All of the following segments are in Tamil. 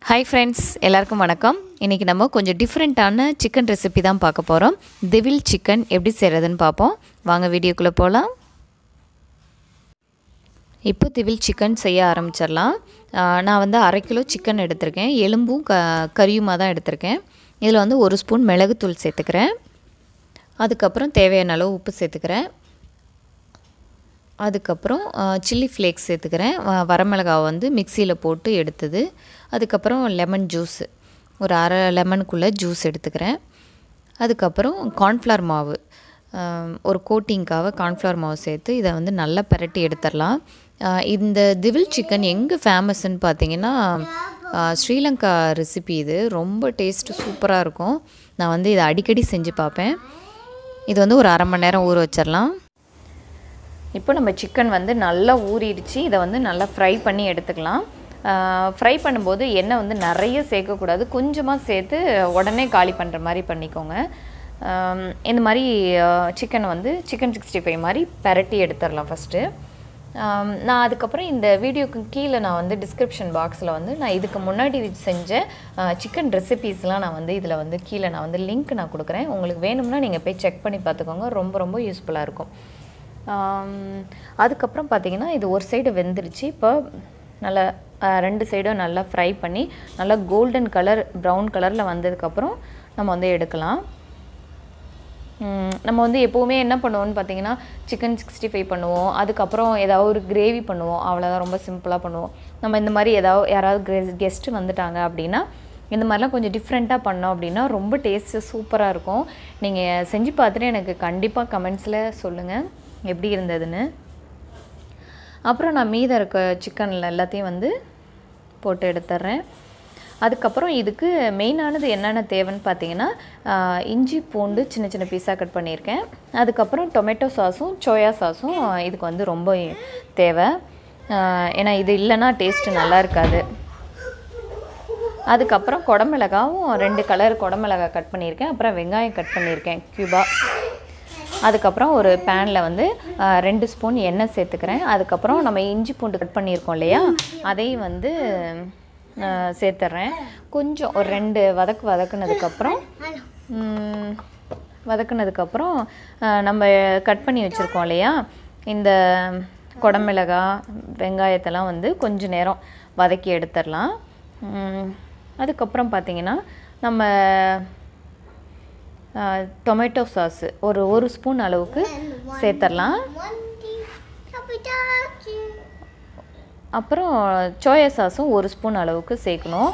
ஹாய் ஃப்ரெண்ட்ஸ், எல்லாருக்கும் வணக்கம். இன்றைக்கி நம்ம கொஞ்சம் டிஃப்ரெண்ட்டான சிக்கன் ரெசிபி தான் பார்க்க போகிறோம். டெவில் சிக்கன் எப்படி செய்கிறதுன்னு பார்ப்போம். வாங்க வீடியோக்குள்ளே போகலாம். இப்போ டெவில் சிக்கன் செய்ய ஆரம்பிச்சிடலாம். நான் வந்து 1/2 கிலோ சிக்கன் எடுத்திருக்கேன். எலும்பும் கறியுமாக தான் எடுத்திருக்கேன். இதில் வந்து 1 ஸ்பூன் மிளகுத்தூள் சேர்த்துக்கிறேன். அதுக்கப்புறம் தேவையான அளவு உப்பு சேர்த்துக்கிறேன். அதுக்கப்புறம் சில்லி ஃப்ளேக்ஸ் சேர்த்துக்கிறேன். வரமிளகாவை வந்து மிக்சியில் போட்டு எடுத்தது. அதுக்கப்புறம் லெமன் ஜூஸு, ஒரு அரை லெமனுக்குள்ளே ஜூஸ் எடுத்துக்கிறேன். அதுக்கப்புறம் கார்ன்ஃப்ளவர் மாவு, ஒரு கோட்டிங்காக கார்ன்ஃப்ளவர் மாவு சேர்த்து இதை வந்து நல்லா பிரட்டி எடுத்துடலாம். இந்த டெவில் சிக்கன் எங்கே ஃபேமஸ்ன்னு பார்த்தீங்கன்னா, ஸ்ரீலங்கா ரெசிபி. இது ரொம்ப டேஸ்ட்டு சூப்பராக இருக்கும். நான் வந்து இதை அடிக்கடி செஞ்சு பார்ப்பேன். இது வந்து ஒரு அரை மணி நேரம் ஊற வச்சிடலாம். இப்போ நம்ம சிக்கன் வந்து நல்லா ஊறிடுச்சு. இதை வந்து நல்லா ஃப்ரை பண்ணி எடுத்துக்கலாம். ஃப்ரை பண்ணும்போது எண்ணெய் வந்து நிறைய சேர்க்கக்கூடாது, கொஞ்சமாக சேர்த்து உடனே காலி பண்ணுற மாதிரி பண்ணிக்கோங்க. இந்த மாதிரி சிக்கன் வந்து சிக்கன் 65 மாதிரி பரட்டி எடுத்துடலாம் ஃபஸ்ட்டு. நான் அதுக்கப்புறம் இந்த வீடியோக்கு கீழே நான் வந்து டிஸ்கிரிப்ஷன் பாக்ஸில் வந்து நான் இதுக்கு முன்னாடி செஞ்ச சிக்கன் ரெசிபீஸ்லாம் நான் வந்து இதில் வந்து கீழே நான் வந்து லிங்க் நான் கொடுக்குறேன். உங்களுக்கு வேணும்னா நீங்கள் போய் செக் பண்ணி பார்த்துக்கோங்க. ரொம்ப ரொம்ப யூஸ்ஃபுல்லாக இருக்கும். அதுக்கப்புறம் பார்த்திங்கன்னா இது ஒரு சைடு வெந்துருச்சு. இப்போ நல்லா 2 சைடும் நல்லா ஃப்ரை பண்ணி நல்லா கோல்டன் கலர் ப்ரௌன் கலரில் வந்ததுக்கப்புறம் நம்ம வந்து எடுக்கலாம். நம்ம வந்து எப்போவுமே என்ன பண்ணுவோம்னு பார்த்திங்கன்னா, சிக்கன் 65 பண்ணுவோம், அதுக்கப்புறம் ஏதாவது ஒரு கிரேவி பண்ணுவோம், அவ்வளோதான். ரொம்ப சிம்பிளாக பண்ணுவோம். நம்ம இந்த மாதிரி யாராவது கெஸ்ட்டு வந்துட்டாங்க அப்படின்னா இந்த மாதிரிலாம் கொஞ்சம் டிஃப்ரெண்ட்டாக பண்ணோம் அப்படின்னா ரொம்ப டேஸ்ட்டு சூப்பராக இருக்கும். நீங்கள் செஞ்சு பார்த்துட்டு எனக்கு கண்டிப்பாக கமெண்ட்ஸில் சொல்லுங்கள் எப்படி இருந்ததுன்னு. அப்புறம் நான் மீதம் இருக்க சிக்கனில் எல்லாத்தையும் வந்து போட்டு எடுத்துட்றேன். அதுக்கப்புறம் இதுக்கு மெயினானது என்னென்ன தேவைன்னு பார்த்தீங்கன்னா, இஞ்சி பூண்டு சின்ன சின்ன பீஸாக கட் பண்ணியிருக்கேன். அதுக்கப்புறம் டொமேட்டோ சாஸும் சோயா சாஸும் இதுக்கு வந்து ரொம்ப தேவை. ஏன்னா இது இல்லைன்னா டேஸ்ட்டு நல்லா இருக்காது. அதுக்கப்புறம் குடமிளகாவும் 2 கலர் குடமிளகாய் கட் பண்ணியிருக்கேன். அப்புறம் வெங்காயம் கட் பண்ணியிருக்கேன் க்யூபாக. அதுக்கப்புறம் ஒரு பேனில் வந்து 2 ஸ்பூன் எண்ணெய் சேர்த்துக்கிறேன். அதுக்கப்புறம் நம்ம இஞ்சி பூண்டு கட் பண்ணியிருக்கோம் இல்லையா, அதையும் வந்து சேர்த்துட்றேன். கொஞ்சம் ஒரு 2 வதக்குனதுக்கப்புறம் நம்ம கட் பண்ணி வச்சுருக்கோம் இல்லையா, இந்த குடமிளகாய் வெங்காயத்தெல்லாம் வந்து கொஞ்சம் நேரம் வதக்கி எடுத்துடலாம். அதுக்கப்புறம் பார்த்திங்கன்னா நம்ம டொமேட்டோ சாஸு ஒரு ஸ்பூன் அளவுக்கு சேர்த்துடலாம். அப்புறம் சோயா சாஸும் 1 ஸ்பூன் அளவுக்கு சேர்க்கணும்.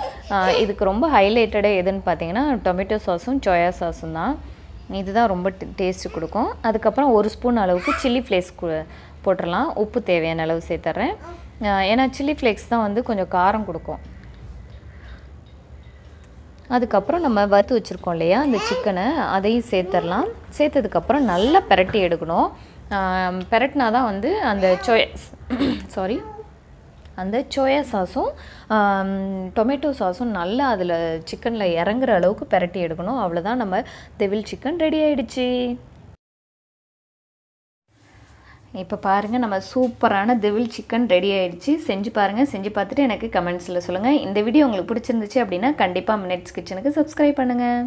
இதுக்கு ரொம்ப ஹைலைட்டடாக எதுன்னு பார்த்தீங்கன்னா டொமேட்டோ சாஸும் சோயா சாஸும் தான். இதுதான் ரொம்ப டேஸ்ட்டு கொடுக்கும். அதுக்கப்புறம் 1 ஸ்பூன் அளவுக்கு சில்லி ஃப்ளேக்ஸ் போட்டுடலாம். உப்பு தேவையான அளவு சேர்த்துட்றேன். ஏன்னா சில்லி ஃப்ளேக்ஸ் தான் வந்து கொஞ்சம் காரம் கொடுக்கும். அதுக்கப்புறம் நம்ம வறுத்து வச்சுருக்கோம் இல்லையா அந்த சிக்கனை, அதையும் சேர்த்துடலாம். சேர்த்ததுக்கப்புறம் நல்லா பிரட்டி எடுக்கணும். பிரட்டினா தான் வந்து அந்த சோயா சாஸும் டொமேட்டோ சாஸும் நல்லா அதில் சிக்கனில் இறங்குற அளவுக்கு பிரட்டி எடுக்கணும். அவ்வளோதான், நம்ம டெவில் சிக்கன் ரெடி ஆகிடுச்சு. இப்போ பாருங்கள், நம்ம சூப்பரான டெவில் சிக்கன் ரெடி ஆகிடுச்சு. செஞ்சு பாருங்கள். செஞ்சு பார்த்துட்டு எனக்கு கமெண்ட்ஸில் சொல்லுங்கள். இந்த வீடியோ உங்களுக்கு பிடிச்சிருந்துச்சு அப்படின்னா கண்டிப்பாக மினிட்ஸ் கிச்சனுக்கு சப்ஸ்கிரைப் பண்ணுங்கள்.